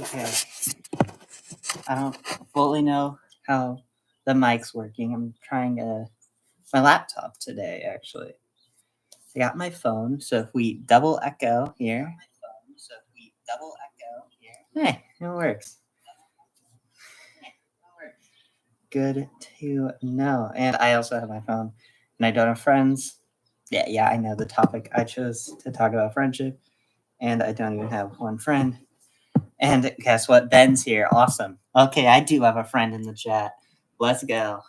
Okay. I don't fully know how the mic's working. I'm trying my laptop today, actually. I got my phone, so if we double echo here. Hey, it works. Good to know. And I also have my phone, and I don't have friends. Yeah, I know the topic I chose to talk about friendship, and I don't even have one friend. And guess what? Ben's here. Awesome. Okay, I do have a friend in the chat. Let's go.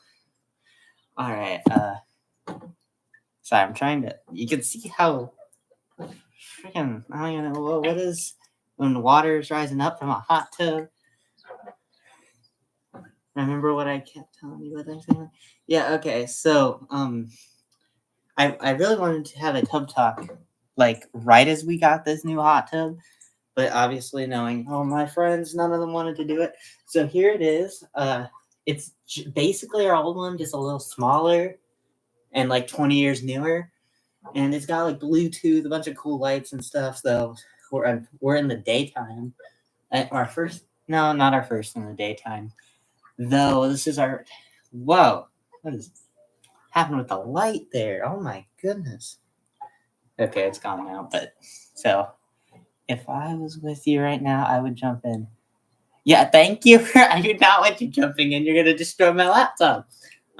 All right. Sorry, I'm trying to. You can see how freaking. I don't even know what is when water is rising up from a hot tub. Remember what I kept telling you? What I said? Yeah. Okay. So I really wanted to have a tub talk, like right as we got this new hot tub, but obviously knowing my friends, none of them wanted to do it. So here it is. It's basically our old one, just a little smaller and like 20 years newer. And it's got like Bluetooth, a bunch of cool lights and stuff. So we're in the daytime. Our first, no, not our first in the daytime. Though this is our, whoa, what is happened with the light there? Oh my goodness. Okay, it's gone now. But so if I was with you right now, I would jump in. Yeah, thank you. I do not want you jumping in. You're gonna destroy my laptop.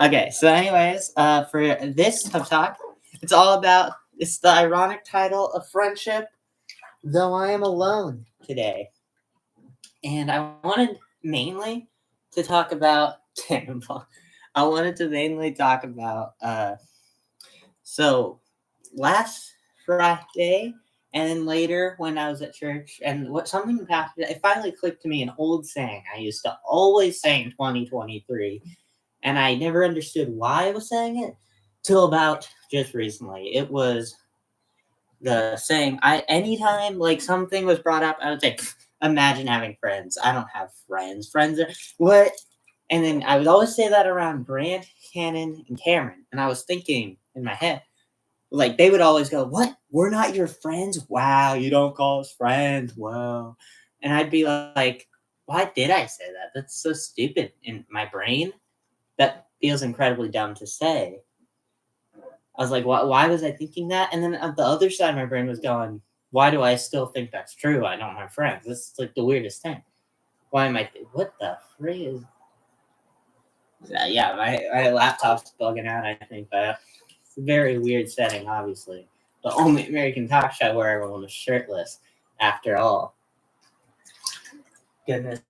Okay, so anyways, for this talk, it's all about it's the ironic title of friendship, though I am alone today. And I wanted mainly to talk about Cannonball. I wanted to mainly talk about so last Friday and then later when I was at church and what something happened, it finally clicked to me an old saying I used to always say in 2023, and I never understood why I was saying it till about just recently. It was the saying I anytime like something was brought up, I would say, imagine having friends. I don't have friends. Friends are what? And then I would always say that around Grant, Cannon, and Cameron. And I was thinking in my head, like they would always go, "What? We're not your friends? Wow, you don't call us friends? Wow." And I'd be like, "Why did I say that? That's so stupid." In my brain, that feels incredibly dumb to say. I was like, why was I thinking that? And then on the other side of my brain was going, why do I still think that's true? I don't have friends. This is like the weirdest thing. Why am I? What the frick is? Yeah, my laptop's bugging out. I think it's a very weird setting. Obviously, the only American talk show where everyone was shirtless. After all, goodness.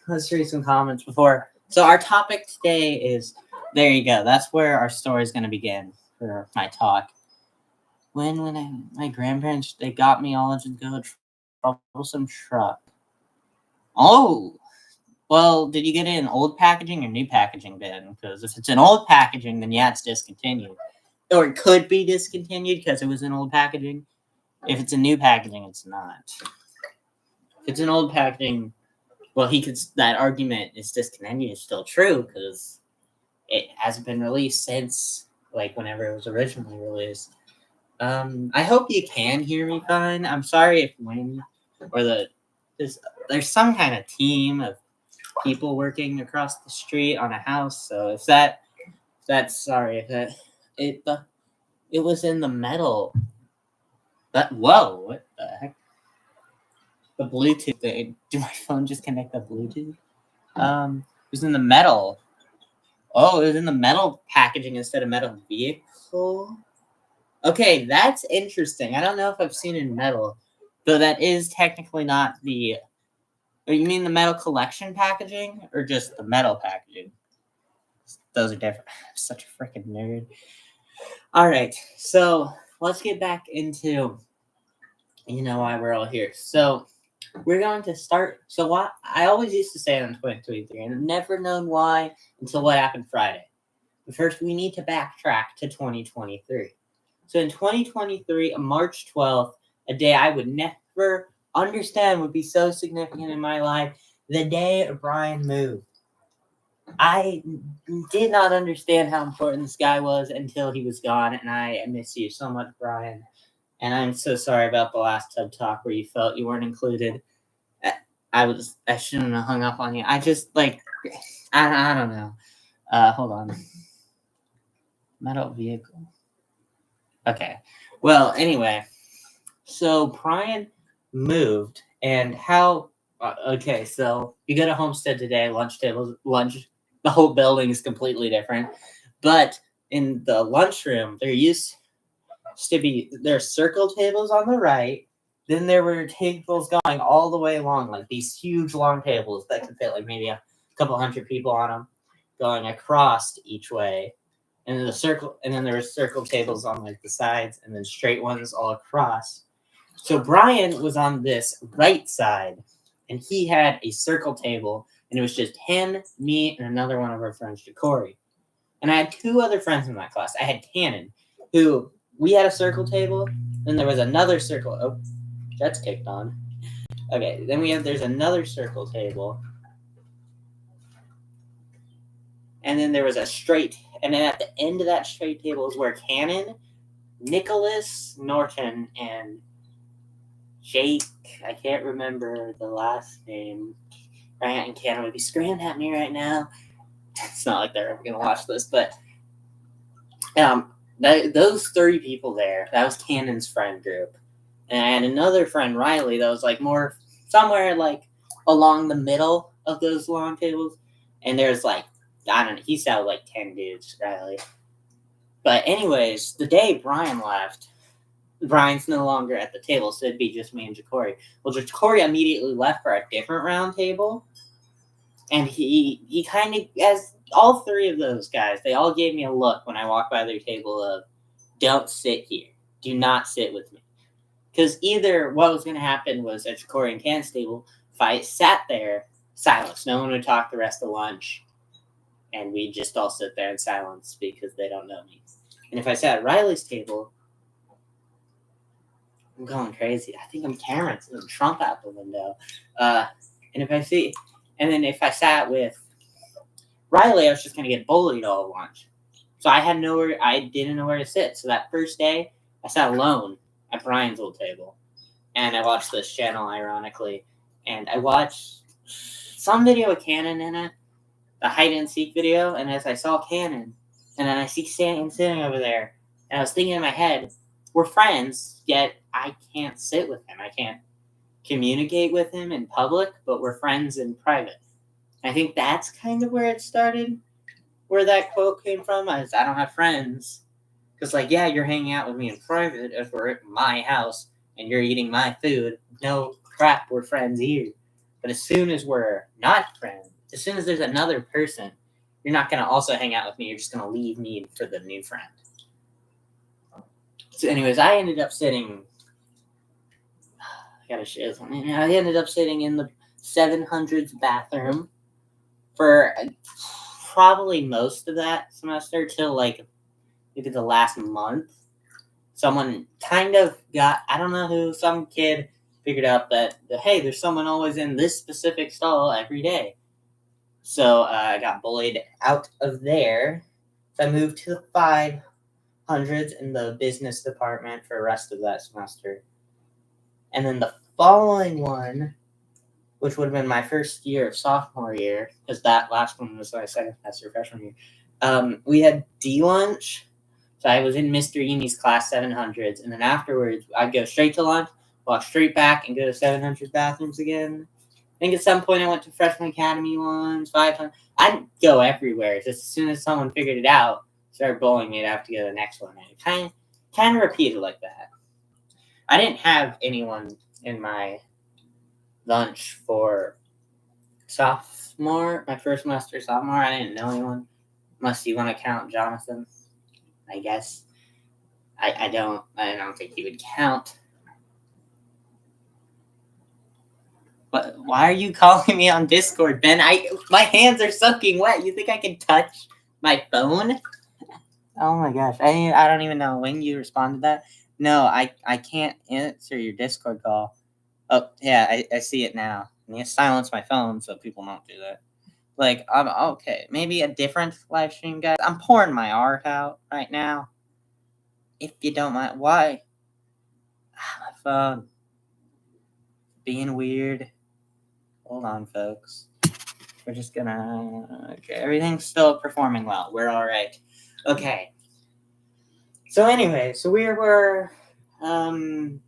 Let's read some comments before. So our topic today is there. You go. That's where our story is going to begin for my talk. My grandparents they got me all into go troublesome truck. Oh, well, did you get it in old packaging or new packaging then? Because if it's in old packaging, then yeah, it's discontinued, or it could be discontinued because it was in old packaging. If it's in new packaging, it's not. If it's in old packaging, well, that argument is discontinued is still true because it hasn't been released since like whenever it was originally released. I hope you can hear me fine. I'm sorry if wind or there's some kind of team of people working across the street on a house. So if that's sorry if that it was in the metal. That whoa, what the heck? The Bluetooth thing. Did my phone just connect the Bluetooth? It was in the metal. Oh, it was in the metal packaging instead of metal vehicle. Okay, that's interesting. I don't know if I've seen it in metal, though that is technically not the. You mean the metal collection packaging or just the metal packaging? Those are different. I'm such a freaking nerd. All right, so let's get back into why we're all here. So we're going to start. So what I always used to say on 2023, and I've never known why until what happened Friday. But first, we need to backtrack to 2023. So in 2023, on March 12th, a day I would never understand would be so significant in my life, the day Brian moved. I did not understand how important this guy was until he was gone, and I miss you so much, Brian. And I'm so sorry about the last Tub Talk where you felt you weren't included. I shouldn't have hung up on you. I just like I don't know. Hold on. Metal vehicle. Okay. Well, anyway, so Brian moved, and how? Okay, so you go to Homestead today. Lunch. The whole building is completely different, but in the lunchroom, there used to be there's circle tables on the right. Then there were tables going all the way along, like these huge long tables that could fit like maybe a couple hundred people on them, going across each way. And then there were circle tables on like the sides, and then straight ones all across. So Brian was on this right side, and he had a circle table, and it was just him, me, and another one of our friends, Ja'Cory. And I had two other friends in that class. I had Cannon, who we had a circle table. Then there was another circle. Oh, that's kicked on. Okay, then there's another circle table. And then there was a straight, and then at the end of that straight table is where Cannon, Nicholas Norton, and Jake, I can't remember the last name. Grant and Cannon would be screaming at me right now. It's not like they're ever going to watch this, but those 30 people there, that was Cannon's friend group. And I had another friend, Riley, that was like more somewhere like along the middle of those long tables. And there's like, I don't know, he sounded like 10 dudes, Riley. But anyways, the day Brian left, Brian's no longer at the table, so it'd be just me and Ja'Cory. Well, Ja'Cory immediately left for a different round table. And he kind of, as all three of those guys, they all gave me a look when I walked by their table of, don't sit here. Do not sit with me. Because either what was going to happen was at Ja'Cory and Can's table, if I sat there, silence. No one would talk the rest of lunch. And we'd just all sit there in silence because they don't know me. And if I sat at Riley's table, I'm going crazy. I think I'm carrying the Trump out the window. And then if I sat with Riley, I was just going to get bullied all lunch. So I didn't know where to sit. So that first day, I sat alone at Brian's old table. And I watched this channel, ironically. And I watched some video with Cannon in it, the hide and seek video. And as I saw Cannon, and then I see Stan sitting over there, and I was thinking in my head, we're friends, yet I can't sit with him. I can't communicate with him in public, but we're friends in private. I think that's kind of where it started, where that quote came from. I don't have friends. Because, like, yeah, you're hanging out with me in private if we're at my house and you're eating my food. No crap, we're friends here. But as soon as we're not friends, as soon as there's another person, you're not going to also hang out with me. You're just going to leave me for the new friend. So, anyways, I ended up sitting. I gotta share something. I ended up sitting in the 700s bathroom for probably most of that semester till like maybe the last month. Someone kind of I don't know who, some kid figured out that, hey, there's someone always in this specific stall every day. So I got bullied out of there. So I moved to the 500s in the business department for the rest of that semester. And then the following one, which would have been my first year of sophomore year, because that last one was my second semester freshman year, we had lunch. So I was in Mr. Uni's class 700s, and then afterwards I'd go straight to lunch, walk straight back, and go to 700 bathrooms again. I think at some point I went to Freshman Academy ones, 500. I'd go everywhere. Just as soon as someone figured it out, started bullying me, I'd have to go to the next one. And it kind of repeated like that. I didn't have anyone in my lunch for my first semester sophomore. I didn't know anyone, unless you want to count Jonathan, I guess. I don't think he would count. But why are you calling me on Discord, Ben? My hands are soaking wet. You think I can touch my phone? Oh my gosh. I don't even know when you responded to that. No, I can't answer your Discord call. Oh, yeah, I see it now. I need to silence my phone so people don't do that. Like, I'm okay. Maybe a different live stream, guys. I'm pouring my art out right now. If you don't mind. Why? My phone. Being weird. Hold on, folks. We're just gonna. Okay, everything's still performing well. We're all right. Okay. So anyway, we were talking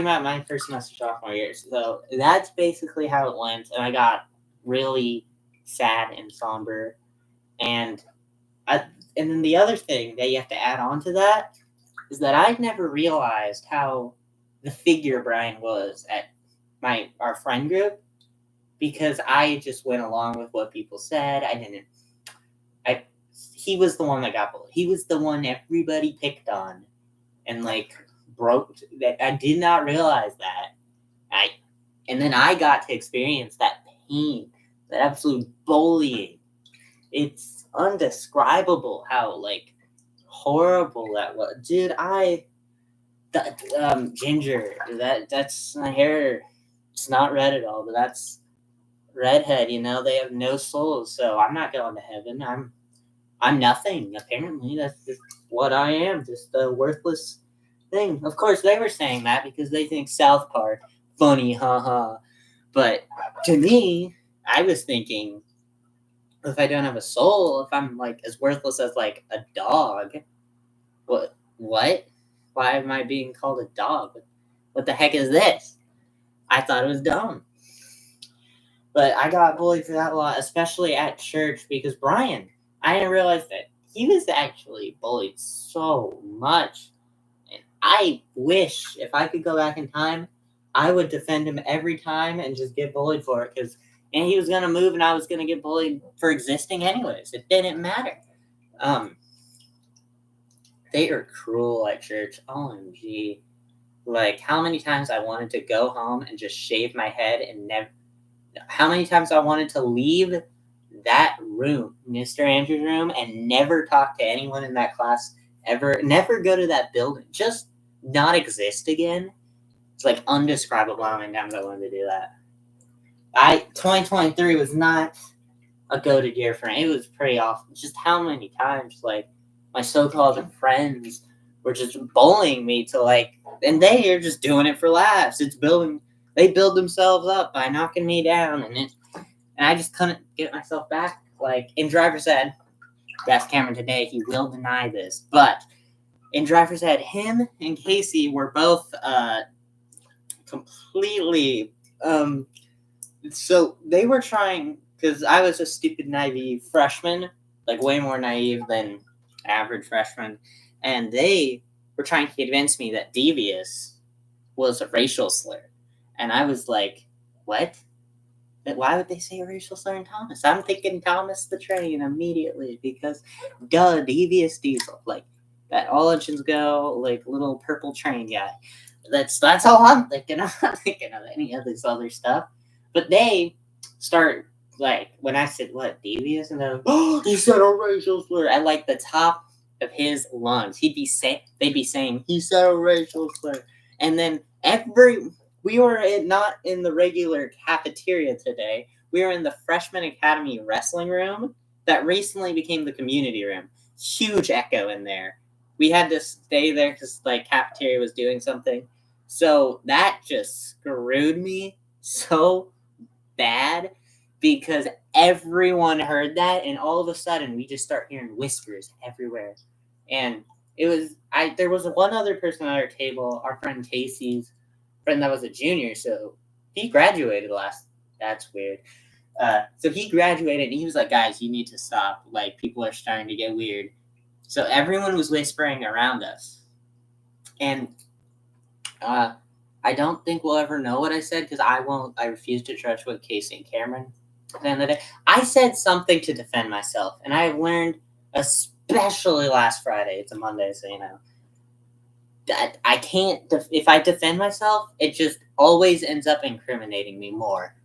about my first semester sophomore year. So that's basically how it went, and I got really sad and somber. And then the other thing that you have to add on to that is that I'd never realized how the figure Brian was at our friend group, because I just went along with what people said. He was the one that got bullied. He was the one everybody picked on and like broke. That I did not realize that. And then I got to experience that pain, that absolute bullying. It's undescribable how like horrible that was, dude. Ginger. That's my hair. It's not red at all, but that's redhead. You know, they have no souls, so I'm not going to heaven. I'm nothing. Apparently, that's just what I am. Just a worthless thing. Of course, they were saying that because they think South Park funny, haha. But to me, I was thinking, if I don't have a soul, if I'm like as worthless as like a dog, what? Why am I being called a dog? What the heck is this? I thought it was dumb. But I got bullied for that a lot, especially at church, because Brian, I didn't realize that he was actually bullied so much. And I wish if I could go back in time, I would defend him every time and just get bullied for it. And he was going to move and I was going to get bullied for existing anyways. It didn't matter. They are cruel at church. OMG. Like, how many times I wanted to go home and just shave my head and never... How many times I wanted to leave that room, Mr. Andrews' room, and never talk to anyone in that class ever. Never go to that building. Just not exist again. It's like undescribable how many times I wanted to do that. 2023 was not a goated year for me. It was pretty awful. Just how many times, like, my so-called friends were just bullying me to, like, and they are just doing it for laughs. They build themselves up by knocking me down, and I just couldn't get myself back. Like, in driver's ed, that's Cameron today, he will deny this, but in driver's ed, him and Casey were both completely, so they were trying, because I was a stupid, naive freshman, like way more naive than average freshman, and they were trying to convince me that devious was a racial slur. And I was like, what? Why would they say a racial slur in Thomas? I'm thinking Thomas the Train immediately because, duh, devious diesel. Like, that all engines go, like, little purple train guy. That's all I'm thinking. I'm not thinking of any of this other stuff. But they start, like, when I said, what, devious? And they're like, oh, you said a racial slur. At, like, the top of his lungs. They'd be saying, he said a racial slur. And then we were not in the regular cafeteria today. We were in the Freshman Academy wrestling room that recently became the community room. Huge echo in there. We had to stay there because like cafeteria was doing something. So that just screwed me so bad because everyone heard that, and all of a sudden we just start hearing whispers everywhere. And there was one other person at our table, our friend Casey's friend that was a junior, so he graduated that's weird. So he graduated and he was like, guys, you need to stop. Like, people are starting to get weird. So everyone was whispering around us. And I don't think we'll ever know what I said because I refuse to trust what Casey and Cameron at the end of the day. I said something to defend myself, and I learned, especially last Friday, it's a Monday, so you know, that I can't, if I defend myself, it just always ends up incriminating me more.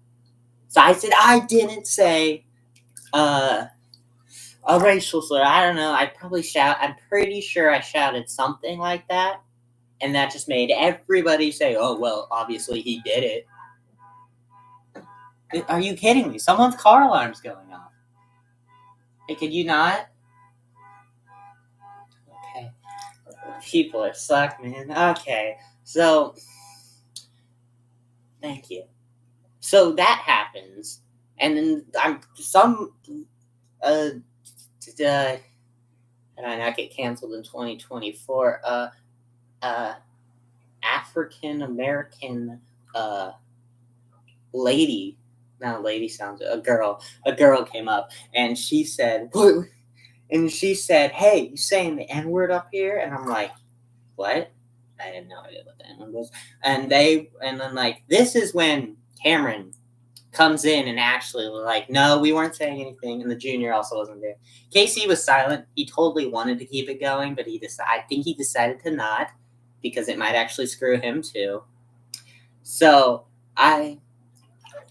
So I said, I didn't say a racial slur. I don't know. I'm pretty sure I shouted something like that. And that just made everybody say, oh, well, obviously he did it. Are you kidding me? Someone's car alarm's going off. Hey, could you not? Okay. People are suck, man. Okay. So, thank you. So that happens, and then I'm some and I not get canceled in 2024. African American lady, not a lady sounds a girl. A girl came up and she said, "What?" And she said, "Hey, you saying the N word up here?" And I'm like, "What?" I had no idea what the N word was. And then like this is when Cameron comes in and actually like, no, we weren't saying anything, and the junior also wasn't there. Casey was silent. He totally wanted to keep it going, but I think he decided to not because it might actually screw him too. So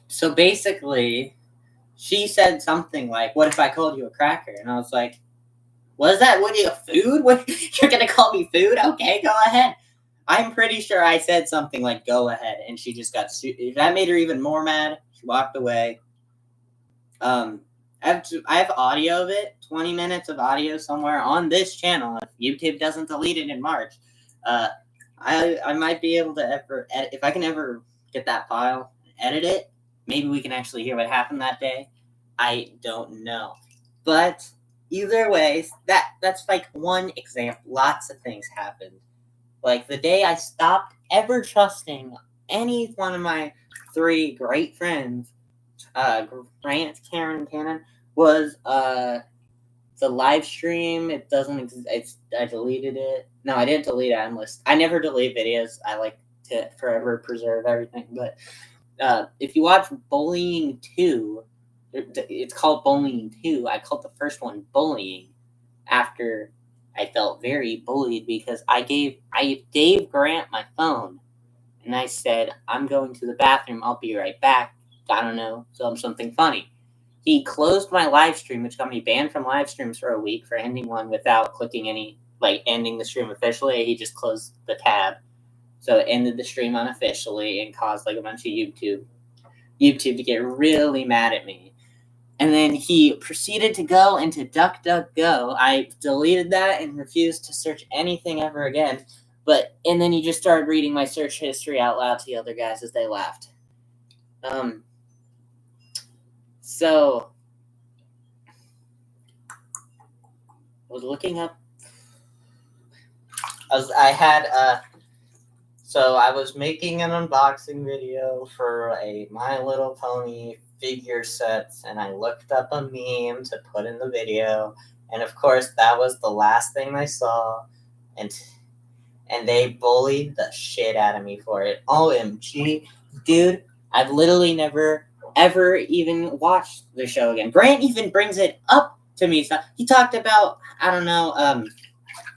so basically, she said something like, "What if I called you a cracker?" And I was like, "Was that what you food? What you're gonna call me food? Okay, go ahead." I'm pretty sure I said something like "go ahead," and she just got that made her even more mad. She walked away. I have audio of it, 20 minutes of audio somewhere on this channel. If YouTube doesn't delete it in March, uh, I might be able to ever edit, if I can ever get that file, edit it. Maybe we can actually hear what happened that day. I don't know, but either way, that's like one example. Lots of things happened. Like the day I stopped ever trusting any one of my three great friends, Grant, Karen, and Cannon, was the live stream. It doesn't exist. I deleted it. No, I didn't delete it. I never delete videos. I like to forever preserve everything. But if you watch Bullying 2, it's called Bullying 2. I called the first one Bullying after I felt very bullied because I gave Grant my phone and I said, "I'm going to the bathroom. I'll be right back. I don't know, film something funny." He closed my live stream, which got me banned from live streams for a week for ending one without clicking ending the stream officially. He just closed the tab. So it ended the stream unofficially and caused like a bunch of YouTube to get really mad at me. And then he proceeded to go into DuckDuckGo. I deleted that and refused to search anything ever again. And then he just started reading my search history out loud to the other guys as they laughed. So I was looking up. I was making an unboxing video for a My Little Pony figure sets, and I looked up a meme to put in the video, and of course that was the last thing I saw, and they bullied the shit out of me for it. OMG, dude, I've literally never ever even watched the show again. Grant even brings it up to me. So he talked about, I don't know,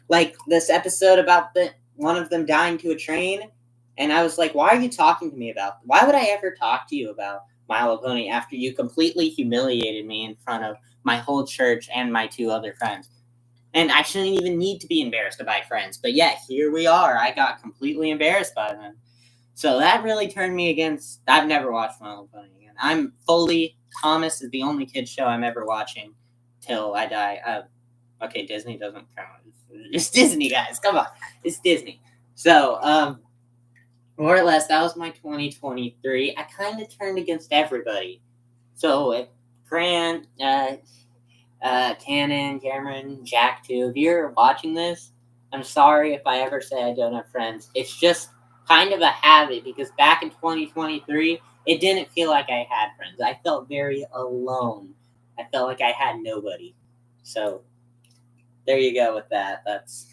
like this episode about one of them dying to a train, and I was like, "Why are you talking to me about? Why would I ever talk to you about My Little Pony after you completely humiliated me in front of my whole church and my two other friends?" And I shouldn't even need to be embarrassed by friends, but yeah, here we are. I got completely embarrassed by them. So that really turned me against. I've never watched My Little Pony again. I'm fully Thomas is the only kids show I'm ever watching till I die. Okay, Disney doesn't count. It's Disney, guys. Come on, it's Disney. So, more or less, that was my 2023. I kind of turned against everybody. So, if Grant, Cannon, Cameron, Jack, too, if you're watching this, I'm sorry if I ever say I don't have friends. It's just kind of a habit because back in 2023, it didn't feel like I had friends. I felt very alone. I felt like I had nobody. So, there you go with that. That's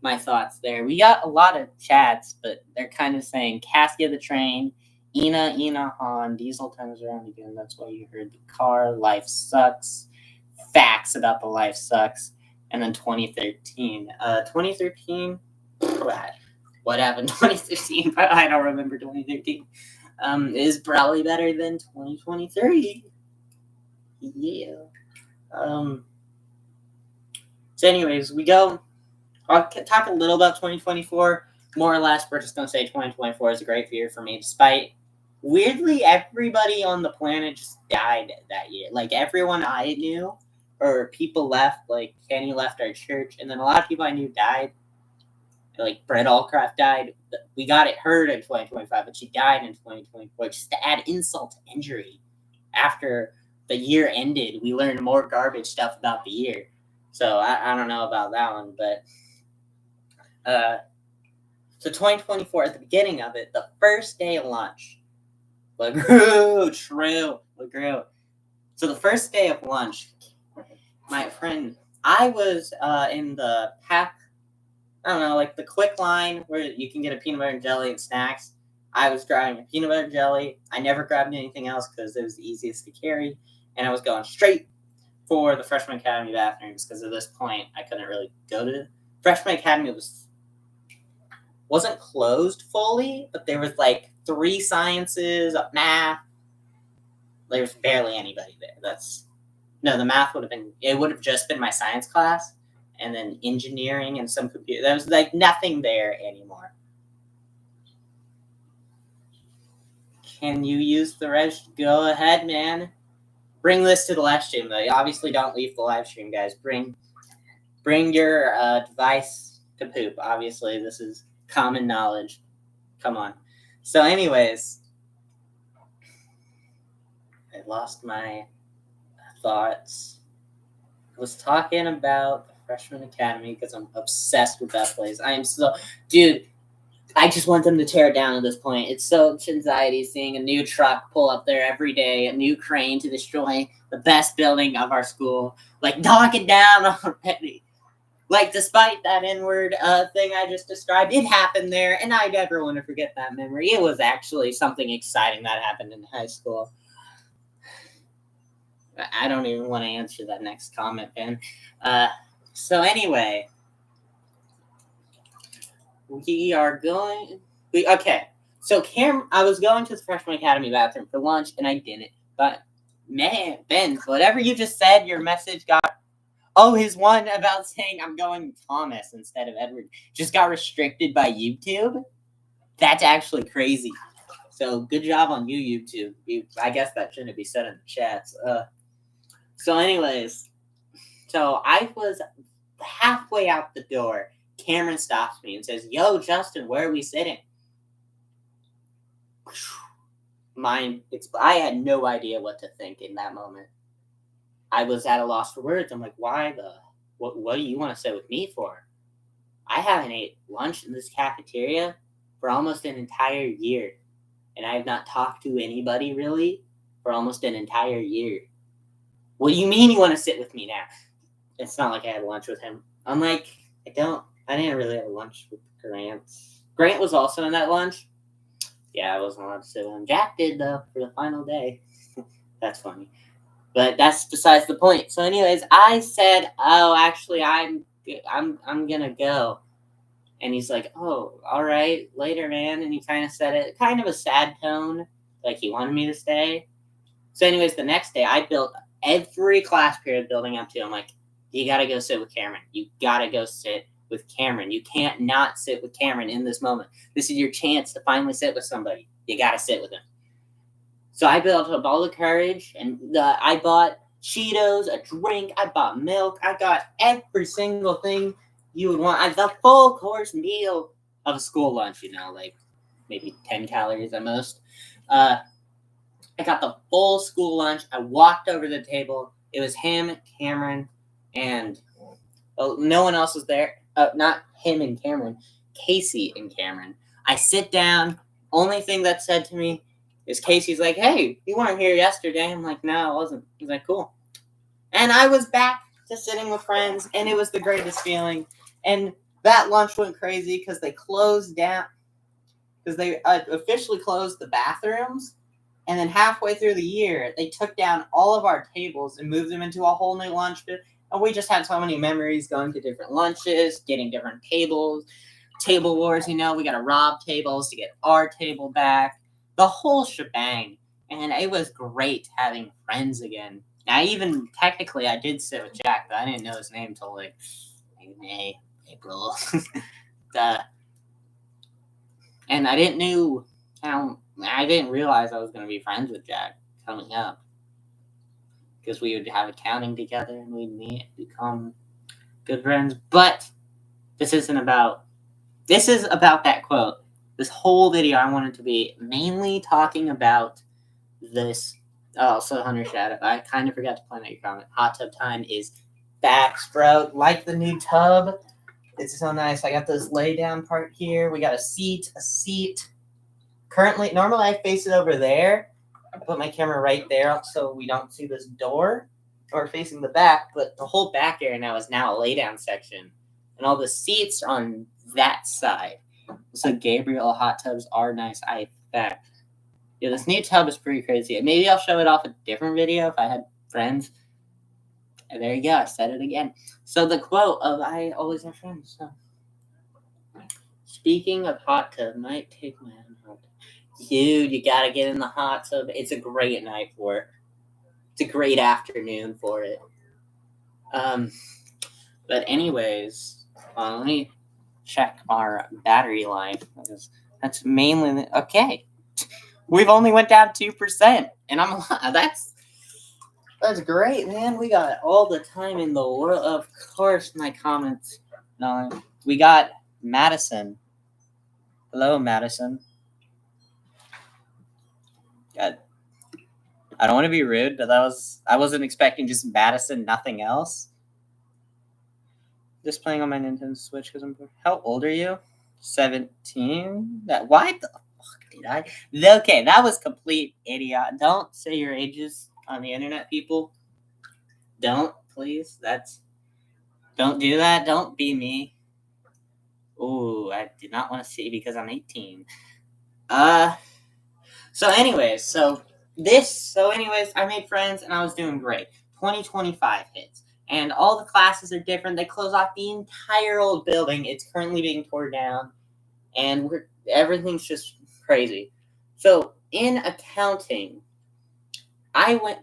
my thoughts there. We got a lot of chats, but they're kind of saying Cassia the train, Ina Han, Diesel turns around again. That's why you heard the car. Life sucks. Facts about the life sucks. And then 2013. 2013. What happened 2013? I don't remember 2013. Is probably better than 2023. Yeah. So anyways, I'll talk a little about 2024. More or less, we're just going to say 2024 is a great year for me, despite, weirdly, everybody on the planet just died that year. Like, everyone I knew, or people left, like, Kenny left our church, and then a lot of people I knew died. Like Brett Allcraft died. We got it heard in 2025, but she died in 2024. Just to add insult to injury, after the year ended, we learned more garbage stuff about the year. So I don't know about that one, but so 2024 at the beginning of it, the first day of lunch, LaGrew. So the first day of lunch, my friend, I was in the pack. I don't know, like the quick line where you can get a peanut butter and jelly and snacks. I was grabbing a peanut butter and jelly. I never grabbed anything else because it was the easiest to carry, and I was going straight for the Freshman Academy bathrooms because at this point I couldn't really go to Freshman Academy. Wasn't closed fully, but there was like 3 sciences, math. There was barely anybody there. The math would have just been my science class, and then engineering and some computer. There was like nothing there anymore. Can you use the rest? Go ahead, man. Bring this to the live stream though. You obviously don't leave the live stream, guys. Bring your device to poop. Obviously, this is common knowledge. Come on. So, anyways, I lost my thoughts. I was talking about the Freshman Academy because I'm obsessed with that place. Dude, I just want them to tear it down at this point. It's so much anxiety seeing a new truck pull up there every day, a new crane to destroy the best building of our school. Like, knock it down already. Like, despite that N-word thing I just described, it happened there, and I never want to forget that memory. It was actually something exciting that happened in high school. I don't even want to answer that next comment, Ben. So anyway, we are going. Okay. So I was going to the Freshman Academy bathroom for lunch, and I didn't. But man, Ben, whatever you just said, your message got. Oh, his one about saying I'm going Thomas instead of Edward just got restricted by YouTube. That's actually crazy. So good job on you, YouTube. I guess that shouldn't be said in the chats. So, anyways, so I was halfway out the door. Cameron stops me and says, "Yo, Justin, where are we sitting?" I had no idea what to think in that moment. I was at a loss for words. I'm like, what do you want to sit with me for? I haven't ate lunch in this cafeteria for almost an entire year. And I have not talked to anybody really for almost an entire year. What do you mean you want to sit with me now? It's not like I had lunch with him. I'm like, I didn't really have lunch with Grant. Grant was also in that lunch. Yeah, I wasn't allowed to sit with him. Jack did, though, for the final day. That's funny. But that's besides the point. So, anyways, I said, "Oh, actually, I'm gonna go." And he's like, "Oh, all right, later, man." And he kind of said it, kind of a sad tone, like he wanted me to stay. So, anyways, the next day, I built every class period building up to. I'm like, you gotta go sit with Cameron. You gotta go sit with Cameron. You can't not sit with Cameron in this moment. This is your chance to finally sit with somebody. You gotta sit with him. So I built up all the courage, and I bought Cheetos, a drink, I bought milk, I got every single thing you would want. The full course meal of a school lunch, like maybe 10 calories at most. I got the full school lunch. I walked over to the table. It was him, Cameron, and no one else was there. Not him and Cameron, Casey and Cameron. I sit down. Only thing that said to me is Casey's like, "Hey, you weren't here yesterday." I'm like, "No, I wasn't." He's like, "Cool." And I was back to sitting with friends, and it was the greatest feeling. And that lunch went crazy because they closed down, because they officially closed the bathrooms. And then halfway through the year, they took down all of our tables and moved them into a whole new lunch. And we just had so many memories going to different lunches, getting different tables, table wars. We got to rob tables to get our table back, the whole shebang. And it was great having friends again. I did sit with Jack, but I didn't know his name until like May, April. And I didn't realize I was going to be friends with Jack coming up, because we would have accounting together and we'd meet, become good friends. But this isn't about this is about that quote. This whole video, I wanted to be mainly talking about this. Oh, so Hunter Shadow. I kind of forgot to point out your comment. Hot tub time is back, Sprout. Like the new tub. It's so nice. I got this lay down part here. We got a seat. Normally I face it over there. I put my camera right there so we don't see this door or facing the back, but the whole back area now is a lay down section. And all the seats are on that side. So Gabriel hot tubs are nice. Yeah, this new tub is pretty crazy. Maybe I'll show it off a different video if I had friends. And there you go. I said it again. So the quote of I always have friends. So. Speaking of hot tub, might take my own hot tub. Dude, you gotta get in the hot tub. It's a great night for it. It's a great afternoon for it. But anyways, let me check our battery life. That's mainly okay. We've only went down 2%, and that's great, man. We got all the time in the world. Of course, my comments. No, we got Madison. Hello, Madison. God. I don't want to be rude, but I wasn't expecting just Madison, nothing else. Just playing on my Nintendo Switch because I'm. How old are you? 17. Why the fuck did I? Okay, that was complete idiot. Don't say your ages on the internet, people. Don't, please. Don't do that. Don't be me. Ooh, I did not want to see because I'm 18. So anyways, I made friends and I was doing great. 2025 hits. And all the classes are different. They close off the entire old building. It's currently being torn down. And everything's just crazy. So in accounting,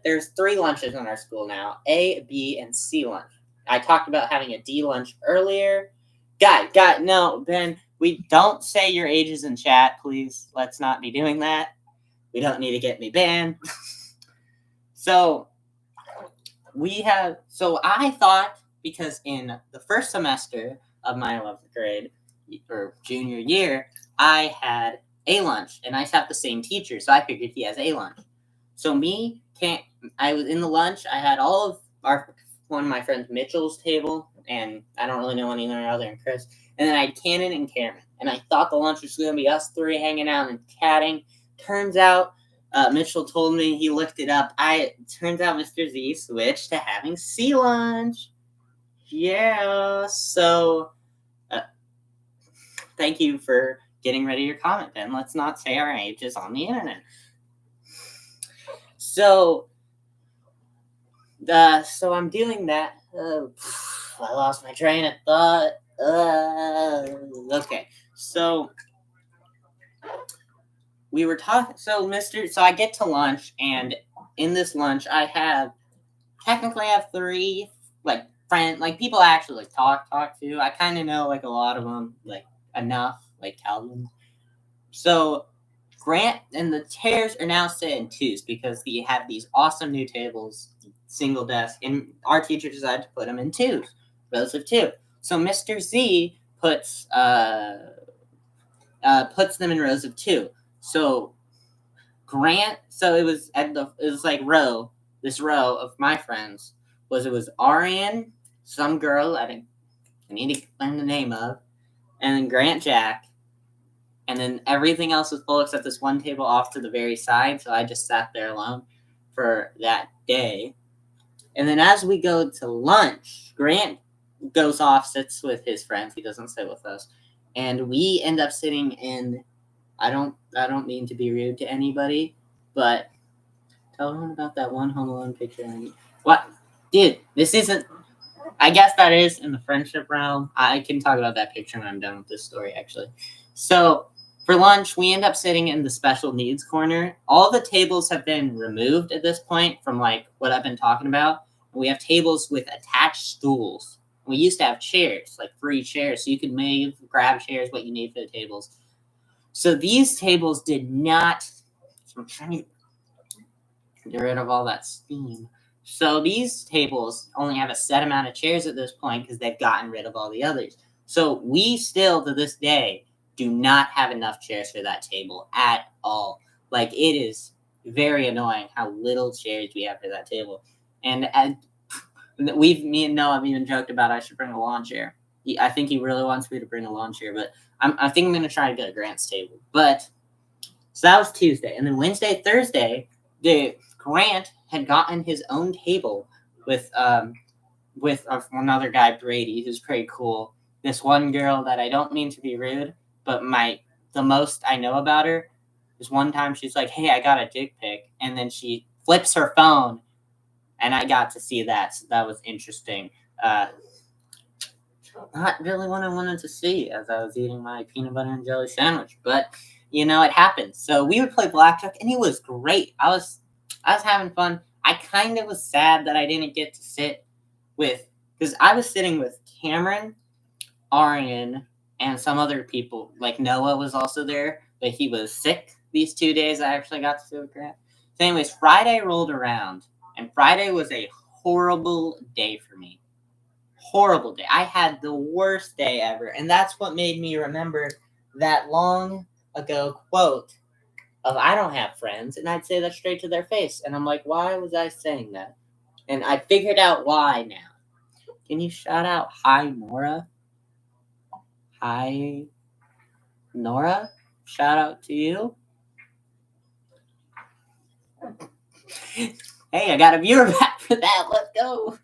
there's 3 lunches in our school now. A, B, and C lunch. I talked about having a D lunch earlier. No, Ben, we don't say your ages in chat, please. Let's not be doing that. We don't need to get me banned. So I thought, because in the first semester of my 11th grade, or junior year, I had A lunch, and I have the same teacher, so I figured he has A lunch. So I was in the lunch, I had all of one of my friends Mitchell's table, and I don't really know anyone other than Chris, and then I had Cannon and Cameron, and I thought the lunch was going to be us 3 hanging out and chatting. Turns out, Mitchell told me, he looked it up. Turns out Mr. Z switched to having C lunch. Yeah, so thank you for getting ready your comment, Ben. Let's not say our ages on the internet. So I'm doing that. I lost my train of thought. Okay, so we were talking. So I get to lunch, and in this lunch, I have 3 people I actually talk to. I kind of know a lot of them, enough, Calvin. So Grant and the chairs are now set in 2s because we have these awesome new tables, single desk, and our teacher decided to put them in 2s, rows of 2. So Mr. Z puts them in rows of 2. So Grant, so it was this row of my friends it was Arian, some girl I need to learn the name of, and then Grant Jack, and then everything else was full except this one table off to the very side, so I just sat there alone for that day. And then as we go to lunch, Grant goes off, sits with his friends. He doesn't sit with us. And we end up sitting in, I don't mean to be rude to anybody, but tell everyone about that one Home Alone picture. What? Dude, this isn't, I guess that is in the friendship realm. I can talk about that picture when I'm done with this story, actually. So for lunch, we end up sitting in the special needs corner. All the tables have been removed at this point from what I've been talking about. We have tables with attached stools. We used to have chairs, free chairs, so you could grab chairs, what you need for the tables. So these tables did not. So I'm trying to get rid of all that steam. So these tables only have a set amount of chairs at this point because they've gotten rid of all the others. So we still, to this day, do not have enough chairs for that table at all. Like, it is very annoying how little chairs we have for that table. And me and Noah have even joked about I should bring a lawn chair. I think he really wants me to bring a lawn chair, but I think I'm going to try to get a Grant's table. But so that was Tuesday, and then Wednesday, Thursday, the Grant had gotten his own table with another guy, Brady, who's pretty cool. This one girl that I don't mean to be rude, but the most I know about her is one time she's like, "Hey, I got a dick pic," and then she flips her phone, and I got to see that, so that was interesting. Not really what I wanted to see as I was eating my peanut butter and jelly sandwich, but it happened. So we would play blackjack, and it was great. I was having fun. I kind of was sad that I didn't get to sit because I was sitting with Cameron, Arian, and some other people. Like Noah was also there, but he was sick these 2 days. I actually got to sit with Grant. So, anyways, Friday rolled around, and Friday was a horrible day for me. Horrible day. I had the worst day ever, and that's what made me remember that long ago quote of "I don't have friends," and I'd say that straight to their face, and I'm like, why was I saying that? And I figured out why now. Can you shout out hi Nora? Hi Nora? Shout out to you. Hey, I got a viewer back for that. Let's go.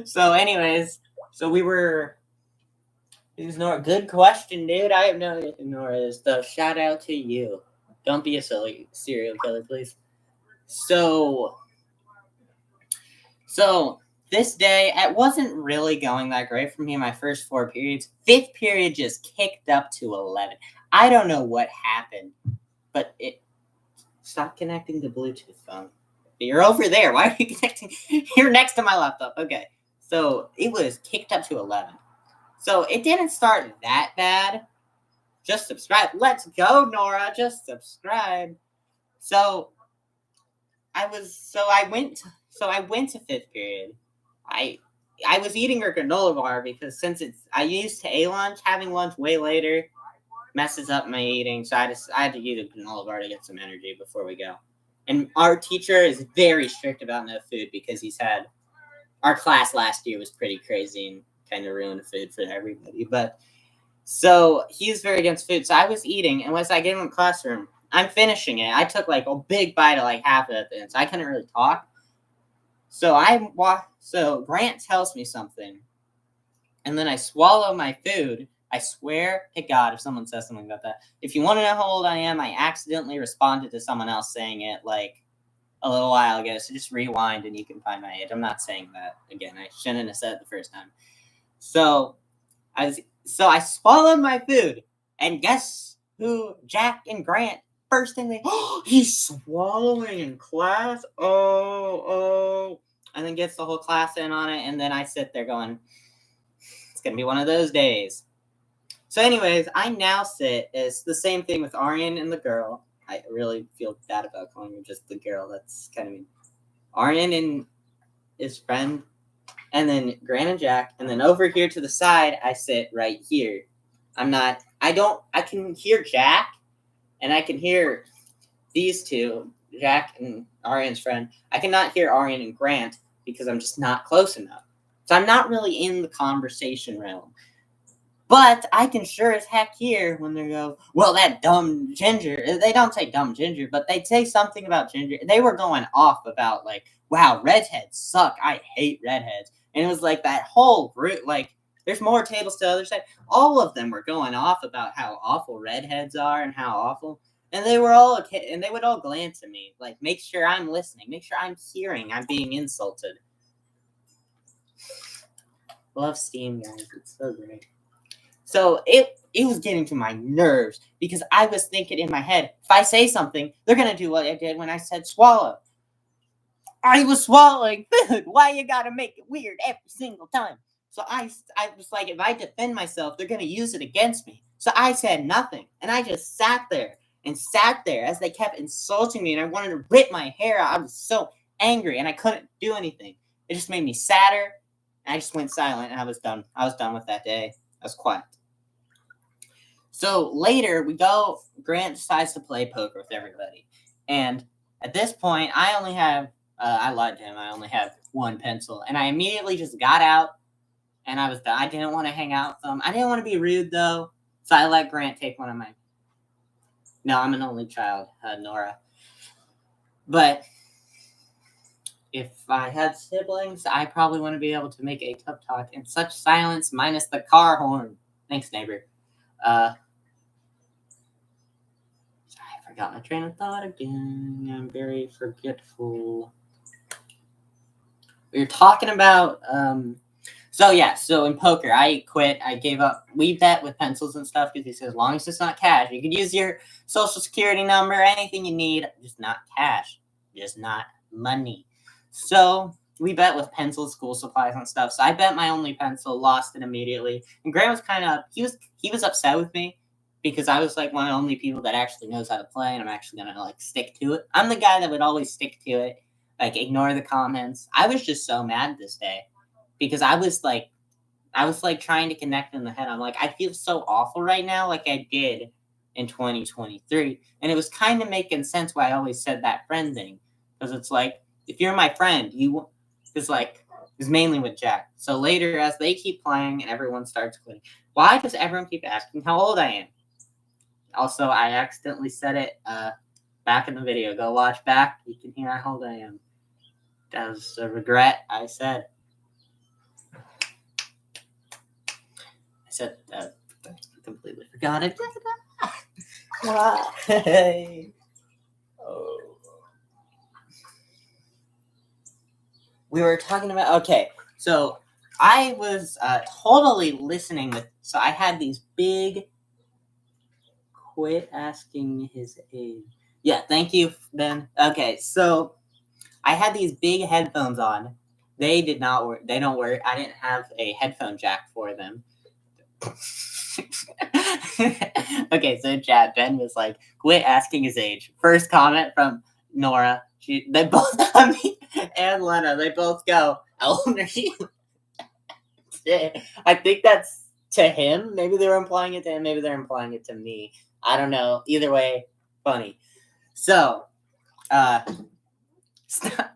So, anyways, so we were. Who's Nora? Good question, dude. I have no idea who Nora is. So, shout out to you. Don't be a silly serial killer, please. So this day, it wasn't really going that great for me in my first 4 periods. 5th period just kicked up to 11. I don't know what happened, but it. Stop connecting the Bluetooth phone. You're over there. Why are you connecting? You're next to my laptop. Okay. So it was kicked up to 11. So it didn't start that bad. Just subscribe. Let's go, Nora. Just subscribe. So I went to 5th period. I was eating a granola bar because I used to a lunch, having lunch way later messes up my eating, so I had to eat a granola bar to get some energy before we go. And our teacher is very strict about no food because our class last year was pretty crazy and kind of ruined food for everybody. But so he's very against food. So I was eating, and once I get in the classroom, I'm finishing it. I took like a big bite of like half of it, and so I couldn't really talk. So Grant tells me something, and then I swallow my food. I swear to God, if someone says something about that. If you want to know how old I am, I accidentally responded to someone else saying it like a little while ago. So just rewind and you can find my age. I'm not saying that again. I shouldn't have said it the first time. So I swallowed my food, and guess who? Jack and Grant. First thing he's swallowing in class. Oh, and then gets the whole class in on it, and then I sit there going, it's gonna be one of those days. So, anyways, I now sit. It's the same thing with Arian and the girl. I really feel bad about calling her just the girl. That's kind of mean. Arian and his friend, and then Grant and Jack, and then over here to the side, I sit right here. I can hear Jack, and I can hear these two, Jack and Arian's friend. I cannot hear Arian and Grant because I'm just not close enough. So I'm not really in the conversation realm. But I can sure as heck hear when they go, well, that dumb Ginger. They don't say dumb Ginger, but they'd say something about Ginger. They were going off about like, wow, redheads suck. I hate redheads. And it was like that whole group, like, there's more tables to the other side. All of them were going off about how awful redheads are and how awful. And they were all okay, and they would all glance at me, like, make sure I'm listening, make sure I'm hearing, I'm being insulted. Love Steam, guys. It's so great. So it was getting to my nerves because I was thinking in my head, if I say something, they're going to do what I did when I said swallow. I was swallowing food. Why you got to make it weird every single time? So I was like, if I defend myself, they're going to use it against me. So I said nothing. And I just sat there as they kept insulting me. And I wanted to rip my hair out. I was so angry and I couldn't do anything. It just made me sadder. And I just went silent and I was done. I was done with that day. I was quiet. So later we go. Grant decides to play poker with everybody, and at this point, I only have. I lied to him. I only have one pencil, and I immediately just got out, and I was done. I didn't want to hang out with them. I didn't want to be rude though, so I let Grant take one of my. No, I'm an only child, Nora. But if I had siblings, I probably wouldn't be able to make a tough talk in such silence, minus the car horn. Thanks, neighbor. I forgot my train of thought again. I'm very forgetful. We were talking about so in poker, I quit. I gave up. We bet with pencils and stuff because he said as long as it's not cash, you could use your social security number, anything you need, just not cash, just not money. So we bet with pencils, school supplies, and stuff. So I bet my only pencil, lost it immediately. And Grant was kind of he was upset with me because I was like one of the only people that actually knows how to play, and I'm actually gonna like stick to it. I'm the guy that would always stick to it, like ignore the comments. I was just so mad this day because I was like trying to connect in the head. I'm like, I feel so awful right now, like I did in 2023, and it was kind of making sense why I always said that friend thing, because it's like if you're my friend, you is like is mainly with Jack. So later, as they keep playing and everyone starts quitting, why does everyone keep asking how old I am? Also, I accidentally said it back in the video. Go watch back. You can hear how old I am. That was a regret. I said completely forgot it. Why? Oh. We were talking about so I was totally listening with. So I had these big. Quit asking his age. Yeah, thank you, Ben. Okay, so I had these big headphones on. They did not work. They don't work. I didn't have a headphone jack for them. Okay, so chat, Ben was like, quit asking his age. First comment from Nora. They both, me and Lena, they both go, how old are you? I think that's to him. Maybe they were implying it to him. Maybe they're implying it to me. I don't know. Either way, funny. So, go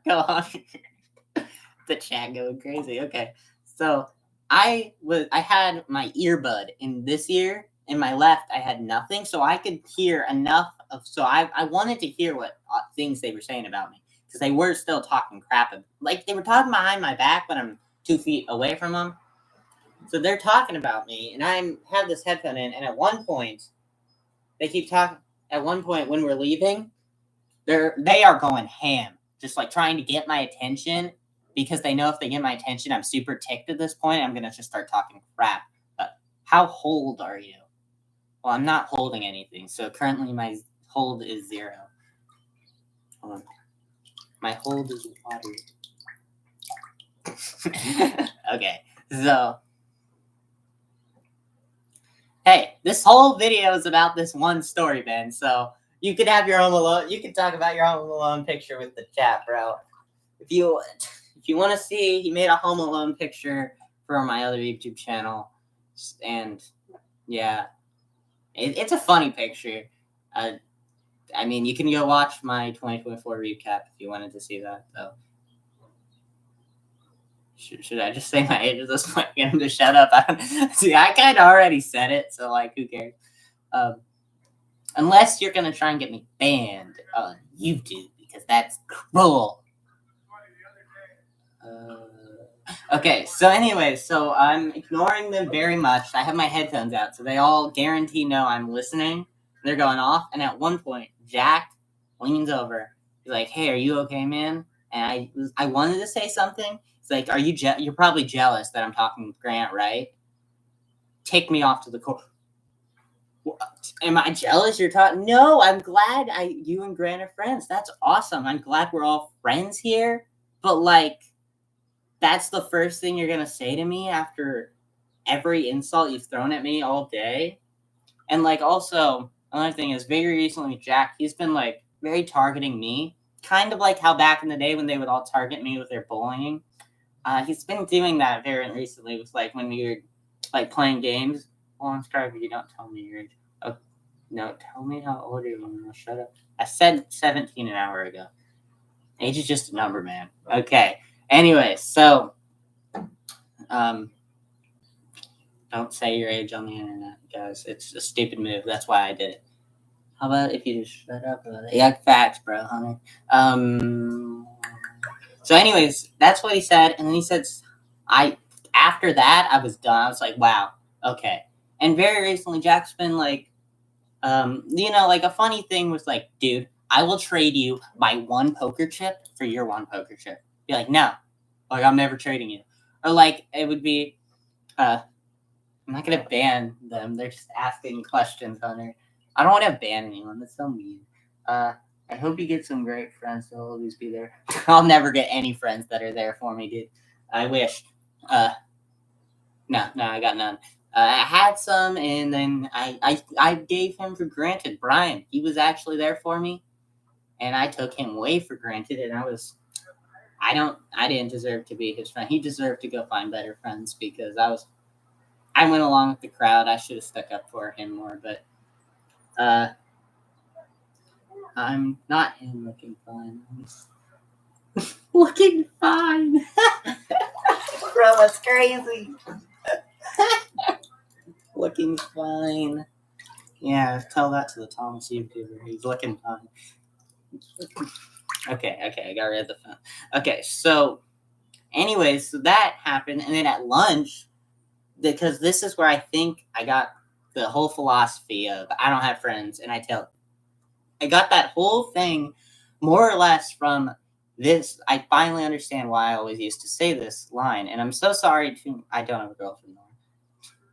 on. The chat going crazy. Okay, so I had my earbud in this ear. In my left, I had nothing, so I could hear enough of. So I wanted to hear what things they were saying about me because they were still talking crap. Like they were talking behind my back, but I'm 2 feet away from them. So they're talking about me, and I have this headphone in. And at one point, they keep talking. At one point, when we're leaving, they are going ham, just like trying to get my attention because they know if they get my attention, I'm super ticked at this point. I'm gonna just start talking crap. How old are you? Well, I'm not holding anything, so currently my hold is 0. Hold on. My hold is water. Okay, so hey, this whole video is about this one story, Ben. So you could have your Home Alone. You could talk about your Home Alone picture with the chat, bro. If you want to see, he made a Home Alone picture for my other YouTube channel, and yeah, it's a funny picture. I mean, you can go watch my 2024 recap if you wanted to see that, though. Should I just say my age at this point? Get him to shut up. I kind of already said it, so like, who cares? Unless you're gonna try and get me banned on YouTube because that's cruel. Okay, so anyway, so I'm ignoring them very much. I have my headphones out, so they all guarantee know I'm listening. They're going off, and at one point, Jack leans over. He's like, "Hey, are you okay, man?" And I wanted to say something. It's like, "Are you? You're probably jealous that I'm talking with Grant, right? Take me off to the court." Am I jealous you're talking? No, I'm glad you and Grant are friends. That's awesome. I'm glad we're all friends here. But like, that's the first thing you're gonna say to me after every insult you've thrown at me all day. And like, also another thing is very recently, Jack, he's been like very targeting me, kind of like how back in the day when they would all target me with their bullying. He's been doing that very recently with like when we were like playing games. Well, I'm sorry if you don't tell me your age. No, tell me how old you are. I'll shut up. I said 17 an hour ago. Age is just a number, man. Okay. Anyway, so don't say your age on the internet, guys. It's a stupid move. That's why I did it. How about if you just shut up about it? Yeah, facts, bro, honey. So anyways, that's what he said, and then he said, after that, I was done. I was like, wow, okay. And very recently, Jack's been like, like a funny thing was like, dude, I will trade you my one poker chip for your one poker chip. Be like, no, like I'm never trading you. Or like it would be, I'm not gonna ban them. They're just asking questions, Hunter. I don't want to ban anyone. That's so mean. I hope you get some great friends. They'll always be there. I'll never get any friends that are there for me, dude. I wish. No, I got none. I had some, and then I gave him for granted. Brian, he was actually there for me, and I took him way for granted, and I didn't deserve to be his friend. He deserved to go find better friends because I went along with the crowd. I should have stuck up for him more, but I'm not him looking fine. Looking fine. Bro, that's crazy. Looking fine. Yeah, tell that to the Thomas YouTuber. He's looking fine. Okay, I got rid of the phone. Okay, so anyways, so that happened, and then at lunch, because this is where I think I got the whole philosophy of I don't have friends, and I got that whole thing more or less from this. I finally understand why I always used to say this line, and I'm so sorry I don't have a girlfriend now.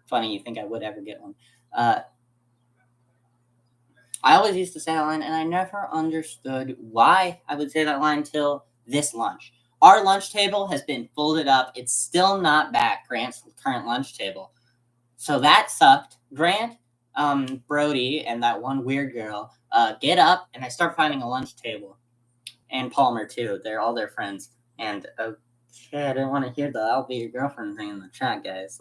Funny you think I would ever get one. I always used to say that line, and I never understood why I would say that line until this lunch. Our lunch table has been folded up. It's still not back, Grant's current lunch table. So that sucked. Grant, Brody, and that one weird girl get up, and I start finding a lunch table. And Palmer, too. They're all their friends. And, okay, I didn't want to hear the I'll be your girlfriend thing in the chat, guys.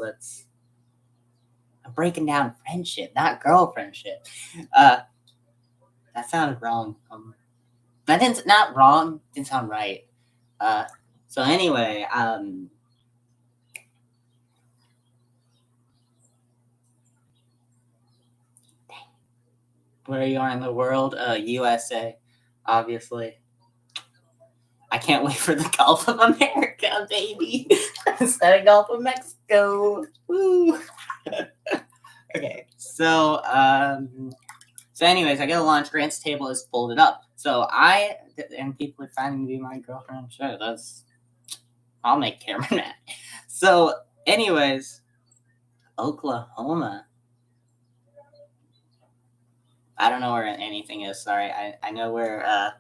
I'm breaking down friendship, not girl friendship. That sounded wrong. That didn't not wrong. Didn't sound right. So anyway, where you are in the world, USA, obviously. I can't wait for the Gulf of America, baby. Instead of Gulf of Mexico. Woo. Okay, so anyways, I go to lunch. Grant's table is folded up. So and people are finding to be my girlfriend. Sure, I'll make Cameron mad. So, anyways, Oklahoma. I don't know where anything is. Sorry, I know where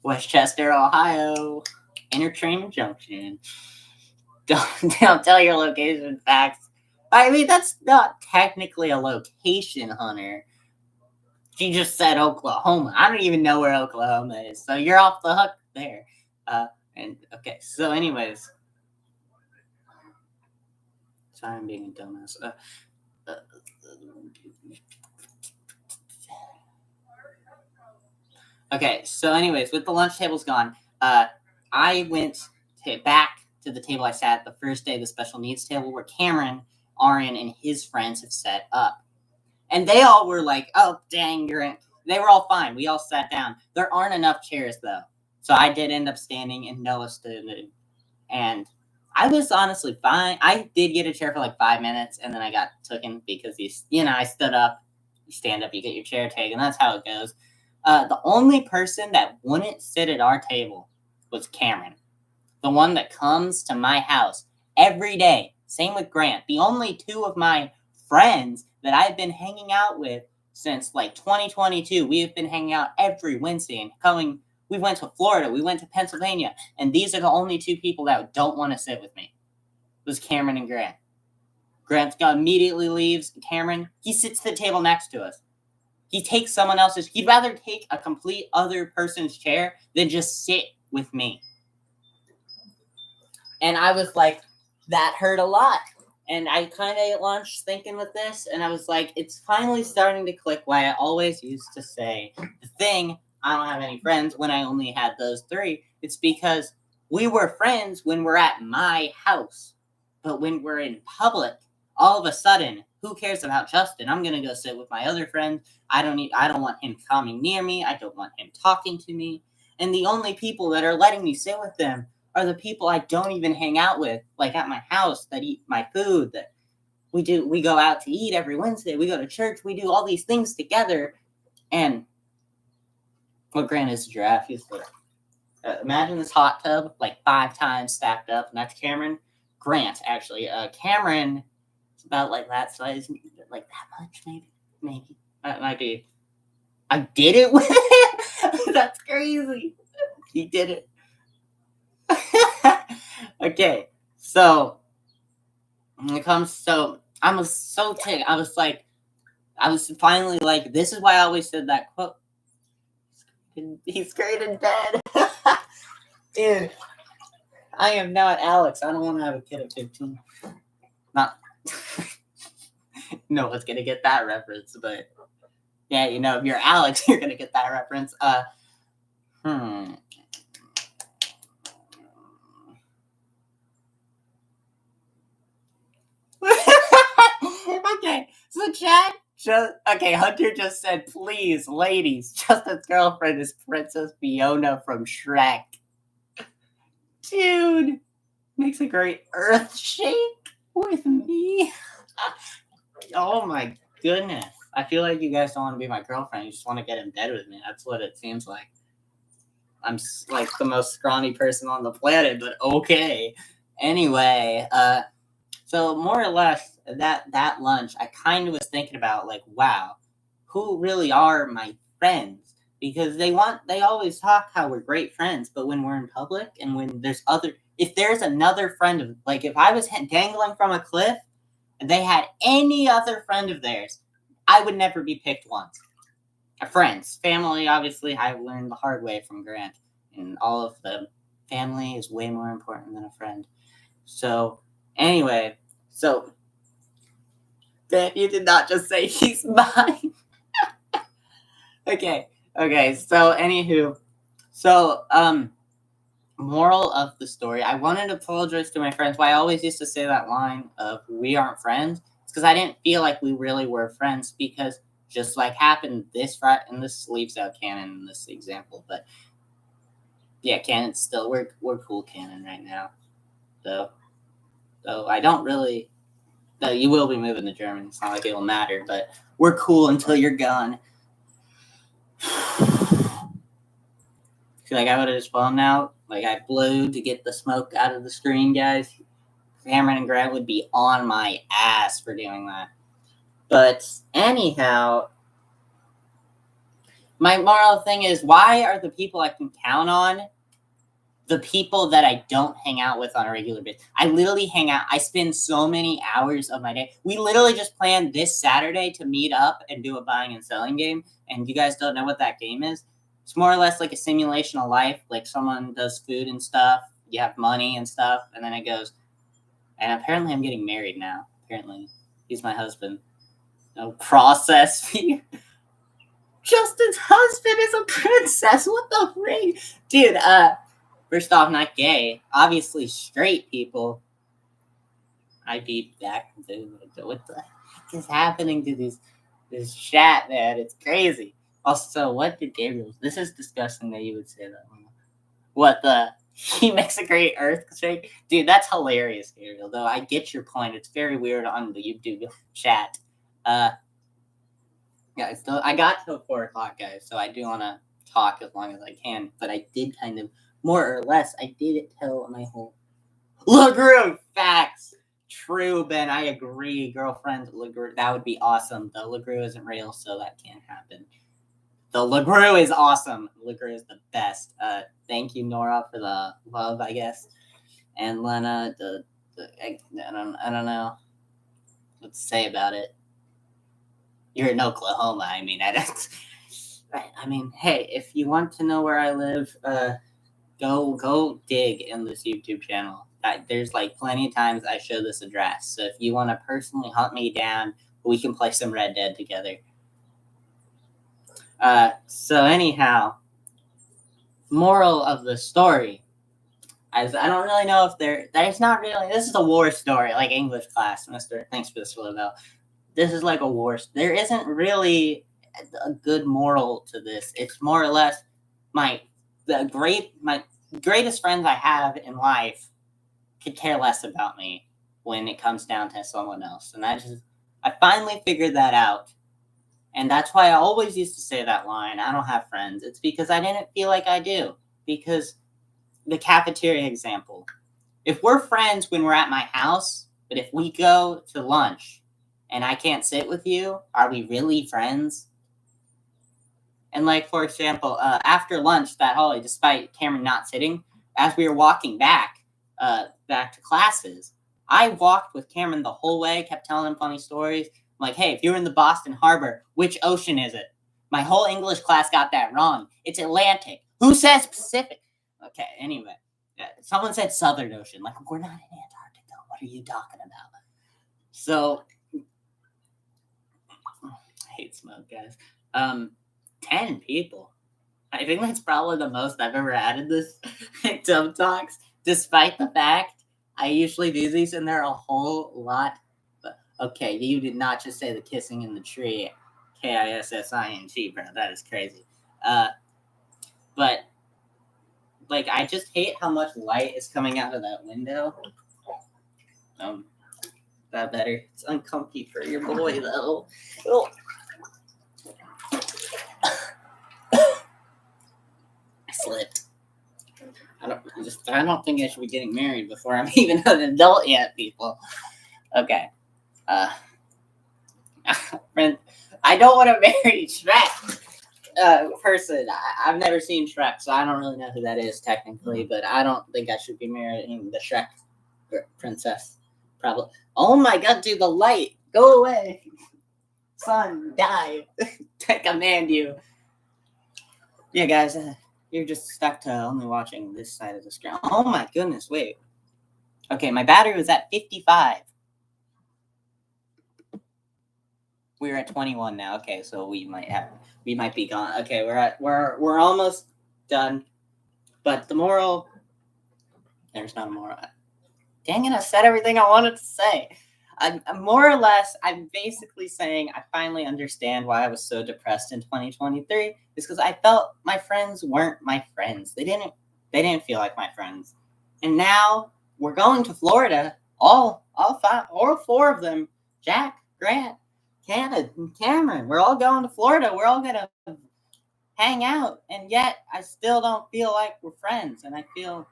Westchester, Ohio, Entertainment Junction. Don't tell your location facts. I mean, that's not technically a location, Hunter. She just said Oklahoma. I don't even know where Oklahoma is, so you're off the hook there. And okay, so anyways, sorry, I'm being a dumbass. Okay, so anyways, with the lunch tables gone, I went back to the table I sat at the first day, the special needs table, where Cameron, Arian, and his friends have set up. And they all were like, oh, dang, they were all fine. We all sat down. There aren't enough chairs, though. So I did end up standing, and Noah stood. And I was honestly fine. I did get a chair for like 5 minutes, and then I got taken because I stood up. You stand up, you get your chair taken. That's how it goes. The only person that wouldn't sit at our table was Cameron, the one that comes to my house every day. Same with Grant. The only two of my friends that I've been hanging out with since like 2022. We have been hanging out every Wednesday and coming. We went to Florida. We went to Pennsylvania. And these are the only two people that don't want to sit with me. It was Cameron and Grant. Grant immediately leaves. Cameron, he sits at the table next to us. He takes someone else's. He'd rather take a complete other person's chair than just sit with me. And I was like, that hurt a lot. And I kind of ate lunch thinking with this, and I was like, it's finally starting to click why I always used to say the thing, I don't have any friends when I only had those three. It's because we were friends when we're at my house. But when we're in public, all of a sudden, who cares about Justin? I'm gonna go sit with my other friend. I don't want him coming near me. I don't want him talking to me. And the only people that are letting me sit with them are the people I don't even hang out with, like at my house, that eat my food, that we go out to eat every Wednesday, we go to church, we do all these things together. And well, Grant is a giraffe. He's like, imagine this hot tub like 5 times stacked up, and that's Cameron. Grant, actually. Cameron is about like that size, like that much, maybe. That might be. I did it with him. That's crazy. He did it. Okay, so when it comes, so I was so ticked. I was finally like, this is why I always said that quote. He's great in bed. Dude, I am not Alex. I don't want to have a kid at 15. Not. No one's gonna get that reference, but yeah, you know, if you're Alex, you're gonna get that reference. Okay, so chat. Okay, Hunter just said, please, ladies, Justin's girlfriend is Princess Fiona from Shrek. Dude, makes a great earth shake with me. Oh my goodness. I feel like you guys don't want to be my girlfriend. You just want to get in bed with me. That's what it seems like. I'm like the most scrawny person on the planet, but okay. Anyway, so more or less that lunch, I kind of was thinking about like, wow, who really are my friends? Because they always talk how we're great friends, but when we're in public and when if there's another friend of, like, if I was dangling from a cliff and they had any other friend of theirs, I would never be picked once. Friends, family, obviously, I learned the hard way from Grant, and all of them. Family is way more important than a friend. So, anyway, so Grant, you did not just say he's mine. Okay. So, anywho, moral of the story, I wanted to apologize to my friends. Why I always used to say that line of "we aren't friends," it's because I didn't feel like we really were friends. Because just like happened this Friday, and this leaves out Canon in this example, but yeah, Canon's still we're cool Canon right now. So I don't really. Though you will be moving to Germany. It's not like it'll matter, but we're cool until you're gone. Feel like I would have just blown out. Like I blew to get the smoke out of the screen, guys. Cameron and Grant would be on my ass for doing that. But anyhow, my moral thing is, why are the people I can count on the people that I don't hang out with on a regular basis? I literally hang out. I spend so many hours of my day. We literally just planned this Saturday to meet up and do a buying and selling game. And you guys don't know what that game is? It's more or less like a simulation of life. Like someone does food and stuff. You have money and stuff. And then it goes. And apparently I'm getting married now. Apparently. He's my husband. No process fee. Justin's husband is a princess. What the ring? Dude, first off, not gay. Obviously straight people. I'd be back. What the heck is happening to this chat, man? It's crazy. Also, what did Gabriel? This is disgusting that you would say that. What the? He makes a great earthquake, dude. That's hilarious, Gabriel. Though I get your point. It's very weird on the YouTube chat. Yeah, I got till 4:00, guys. So I do want to talk as long as I can. But I did kind of more or less. I did tell my whole LeGrew facts. True, Ben. I agree. Girlfriend LeGrew. That would be awesome. The LeGrew isn't real, so that can't happen. The LeGrew is awesome. LeGrew is the best. Thank you, Nora, for the love, I guess. And Lena, I don't know what to say about it. You're in Oklahoma. I mean, hey, if you want to know where I live, go dig in this YouTube channel. there's like plenty of times I show this address. So if you want to personally hunt me down, we can play some Red Dead together. So anyhow, moral of the story. As I don't really know if there's not really, this is a war story, like English class, Mister. Thanks for this, Lavelle. This is like a war. There isn't really a good moral to this. It's more or less my greatest friends I have in life could care less about me when it comes down to someone else. And I finally figured that out. And that's why I always used to say that line, I don't have friends. It's because I didn't feel like I do. Because the cafeteria example. If we're friends when we're at my house, but if we go to lunch and I can't sit with you, are we really friends? And like, for example, after lunch that holiday, despite Cameron not sitting, as we were walking back to classes, I walked with Cameron the whole way, kept telling him funny stories. I'm like, hey, if you're in the Boston Harbor, which ocean is it? My whole English class got that wrong. It's Atlantic. Who says Pacific? Okay, anyway. Someone said Southern Ocean. Like, we're not in Antarctica. What are you talking about? So, I hate smoke, guys. 10 people. I think that's probably the most I've ever added this Dumb Talks, despite the fact I usually do these and they're a whole lot. But, okay, you did not just say the kissing in the tree. Kissint, bro. That is crazy. But, like, I just hate how much light is coming out of that window. That better. It's uncomfy for your boy, though. Oh. I slipped. I don't think I should be getting married before I'm even an adult yet, people. Okay. Friend, I don't want to marry Shrek. Person. I've never seen Shrek, so I don't really know who that is technically, but I don't think I should be marrying the Shrek princess. Probably. Oh my god, dude, the light. Go away. Sun, die. I command you. Yeah, guys, you're just stuck to only watching this side of the screen. Oh my goodness, wait. Okay, my battery was at 55. We're at 21 now. Okay, so we might be gone. Okay, we're almost done. But the moral, there's not a moral. Dang it, I said everything I wanted to say. I'm more or less, I'm basically saying I finally understand why I was so depressed in 2023. Is because I felt my friends weren't my friends. They didn't feel like my friends. And now we're going to Florida. All four of them. Jack, Grant, Cameron. We're all going to Florida. We're all gonna hang out. And yet I still don't feel like we're friends. And I feel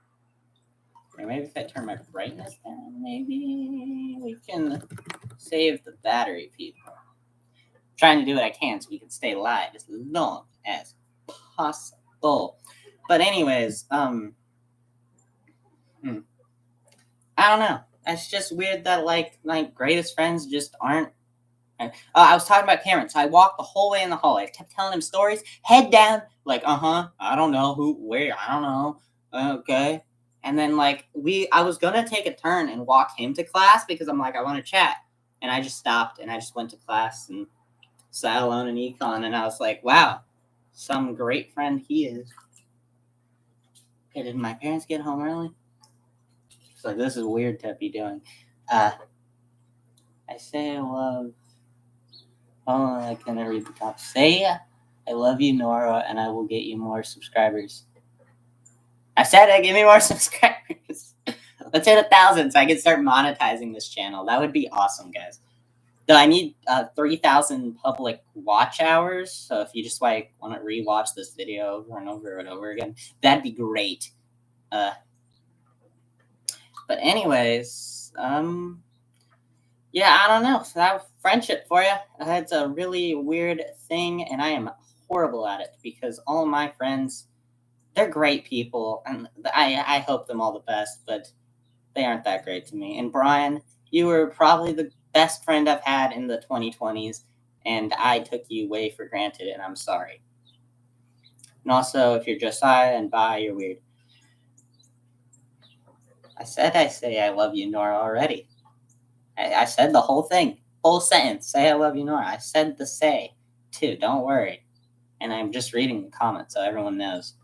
maybe if I turn my brightness down, maybe we can save the battery, people. I'm trying to do what I can so we can stay live as long as possible. But anyways, I don't know. It's just weird that like my greatest friends just aren't. I was talking about Cameron, so I walked the whole way in the hallway. I kept telling him stories, head down, like, I don't know where, I don't know, okay. And then like I was gonna take a turn and walk him to class because I'm like, I want to chat. And I just stopped and I just went to class and sat alone in econ. And I was like, wow, some great friend he is. Okay, did my parents get home early? It's like, this is weird to be doing. I say I love, I can read the top. Say I love you, Nora, and I will get you more subscribers. I said give me more subscribers. Let's hit 1,000 so I can start monetizing this channel. That would be awesome, guys. Though I need 3,000 public watch hours. So if you just like want to rewatch this video over and over and over again, that'd be great. But anyways, yeah, I don't know. So that was friendship for you. It's a really weird thing, and I am horrible at it because all of my friends, they're great people, and I hope them all the best, but they aren't that great to me. And Brian, you were probably the best friend I've had in the 2020s, and I took you way for granted, and I'm sorry. And also, if you're Josiah and Bi, you're weird. I said I say I love you, Nora, already. I said the whole thing, whole sentence. Say I love you, Nora. I said the say, too. Don't worry. And I'm just reading the comments so everyone knows.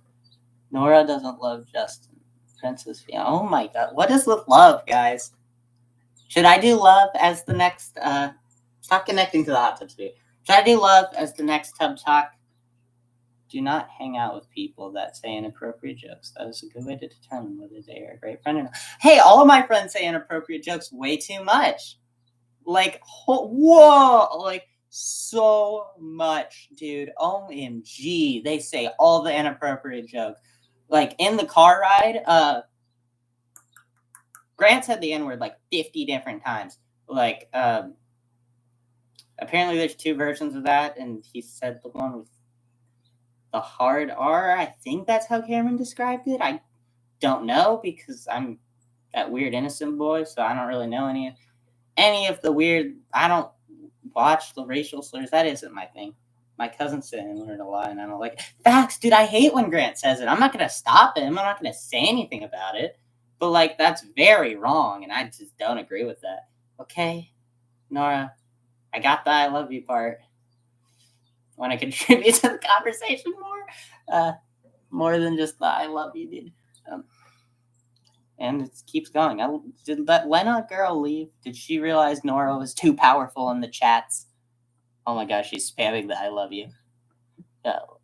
Nora doesn't love Justin. Princess Fiona. Oh my god. What is with love, guys? Should I do love as the next stop connecting to the hot tub speed. Should I do love as the next tub talk? Do not hang out with people that say inappropriate jokes. That is a good way to determine whether they are a great friend or not. Hey, all of my friends say inappropriate jokes way too much. Like, whoa, like so much, dude. OMG. They say all the inappropriate jokes. Like in the car ride, Grant said the N-word like 50 different times. Like, apparently there's two versions of that, and he said the one with the hard R. I think that's how Cameron described it. I don't know because I'm that weird innocent boy, so I don't really know any of the weird. I don't watch the racial slurs. That isn't my thing. My cousin said N-word a lot, and I don't like it. Facts, dude. I hate when Grant says it. I'm not gonna stop him. I'm not gonna say anything about it. But like that's very wrong, and I just don't agree with that. Okay, Nora, I got the I love you part. Want to contribute to the conversation more than just the I love you, dude. And it keeps going. Did that Lena girl leave? Did she realize Nora was too powerful in the chats? Oh my gosh, she's spamming the I love you.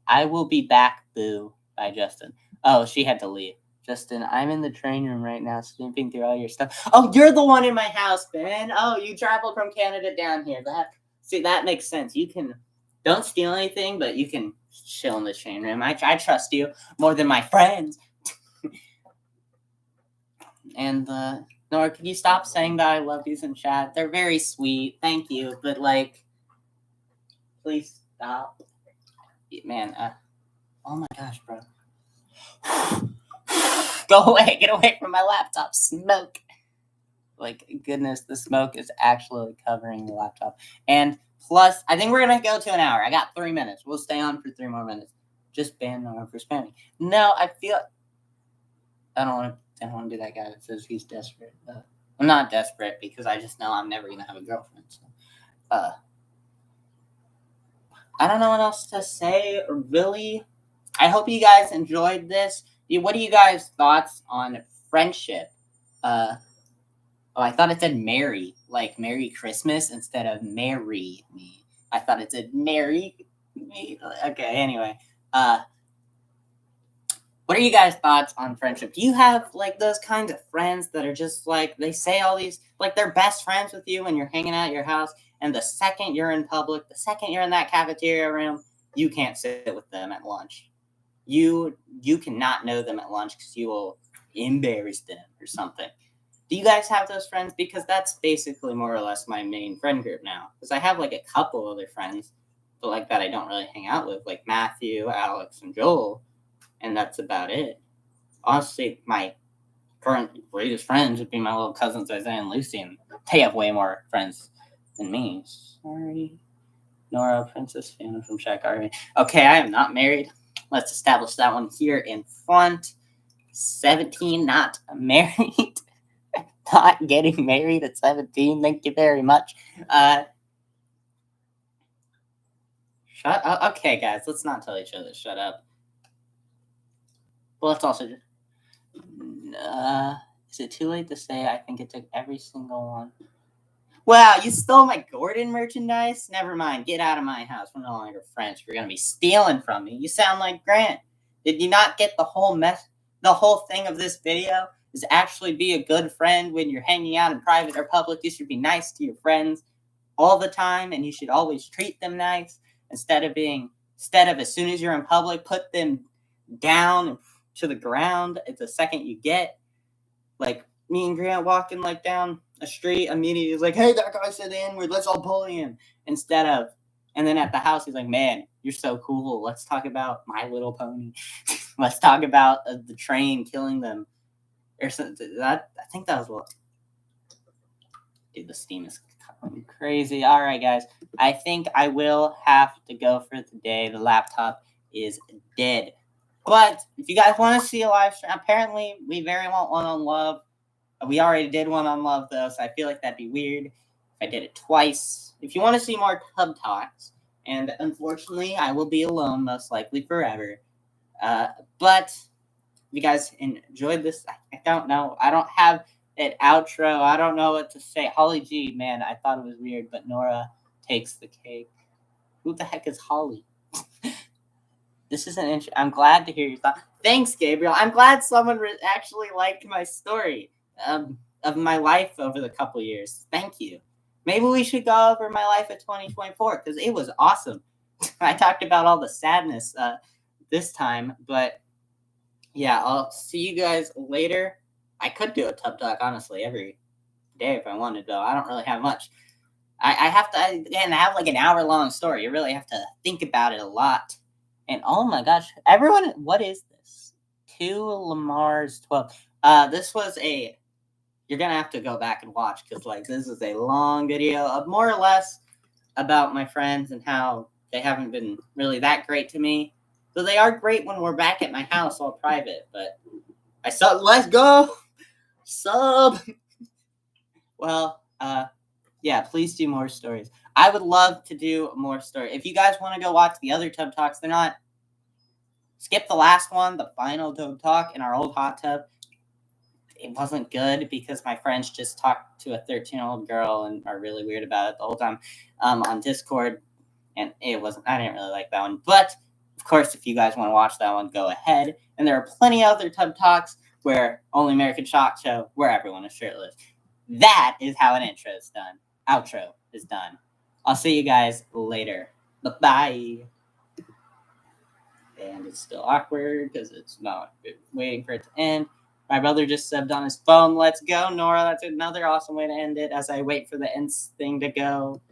I will be back, boo, by Justin. Oh, she had to leave. Justin, I'm in the train room right now, snooping through all your stuff. Oh, you're the one in my house, Ben. Oh, you traveled from Canada down here. That makes sense. You can don't steal anything, but you can chill in the train room. I trust you more than my friends. And Nora, can you stop saying that I love yous in chat? They're very sweet. Thank you, but like, please stop. Man, oh my gosh, bro. Go away. Get away from my laptop. Smoke. Like, goodness, the smoke is actually covering the laptop. And plus, I think we're going to go to an hour. I got 3 minutes. We'll stay on for 3 more minutes. Just ban Nora for spamming. No, I feel... I don't want to be that guy that says he's desperate. I'm not desperate because I just know I'm never going to have a girlfriend. So, I don't know what else to say, really. I hope you guys enjoyed this. What are you guys' thoughts on friendship? I thought it said Merry, like Merry Christmas instead of marry me. I thought it said marry me. Okay, anyway. What are you guys' thoughts on friendship? Do you have like those kinds of friends that are just like they say all these like they're best friends with you when you're hanging out at your house, and the second you're in public, the second you're in that cafeteria room, you can't sit with them at lunch. You cannot know them at lunch because you will embarrass them or something. Do you guys have those friends? Because that's basically more or less my main friend group now. Because I have like a couple other friends, but like that I don't really hang out with, like Matthew, Alex, and Joel. And that's about it. Honestly, my current greatest friends would be my little cousins Isaiah and Lucy, and they have way more friends than me. Sorry. Nora, Princess Fiona from Shaq Army. Okay, I am not married. Let's establish that one here in front. 17, not married. Not getting married at 17. Thank you very much. Shut up. Okay, guys, let's not tell each other shut up. Well, let's also just... is it too late to say I think it took every single one? Wow, you stole my Gordon merchandise? Never mind. Get out of my house. We're no longer friends. You're going to be stealing from me. You sound like Grant. Did you not get the whole mess? The whole thing of this video is actually be a good friend when you're hanging out in private or public. You should be nice to your friends all the time, and you should always treat them nice instead of as soon as you're in public, put them down to the ground at the second you get. Like me and Grant walking like down a street, immediately he's like, hey, that guy said the N-word, let's all bully him. And then at the house, he's like, man, you're so cool. Let's talk about My Little Pony. Let's talk about the train killing them. Or something. I think that was what. Dude, the Steam is crazy. All right, guys. I think I will have to go for the day. The laptop is dead. But if you guys want to see a live stream, apparently we very well want to love We already did one on love though, so I feel like that'd be weird if I did it twice. If you want to see more Tub Talks, and unfortunately, I will be alone most likely forever. Uh, but if you guys enjoyed this, I don't know. I don't have an outro. I don't know what to say. Holly G, man, I thought it was weird, but Nora takes the cake. Who the heck is Holly? This is an I'm glad to hear your thought. Thanks, Gabriel. I'm glad someone actually liked my story of my life over the couple years. Thank you. Maybe we should go over my life of 2024 because it was awesome. I talked about all the sadness this time, but yeah, I'll see you guys later. I could do a Tub Talk, honestly, every day if I wanted, though. I don't really have much. I have to, again, have like an hour-long story. You really have to think about it a lot. And oh my gosh, everyone, what is this? 2 Lamar's 12. This was you're gonna have to go back and watch because like this is a long video of more or less about my friends and how they haven't been really that great to me. So they are great when we're back at my house all private, but let's go sub. Well, yeah, please do more stories. I would love to do more stories. If you guys want to go watch the other Tub Talks, they're not. Skip the last one, the final Tub Talk in our old hot tub. It wasn't good because my friends just talked to a 13-year-old girl and are really weird about it the whole time on Discord. And it wasn't, I didn't really like that one. But, of course, if you guys want to watch that one, go ahead. And there are plenty of other Tub Talks where Only American Shock Show, where everyone is shirtless. That is how an intro is done. Outro is done. I'll see you guys later. Bye-bye. And it's still awkward because it's not waiting for it to end. My brother just subbed on his phone. Let's go, Nora. That's another awesome way to end it as I wait for the end thing to go.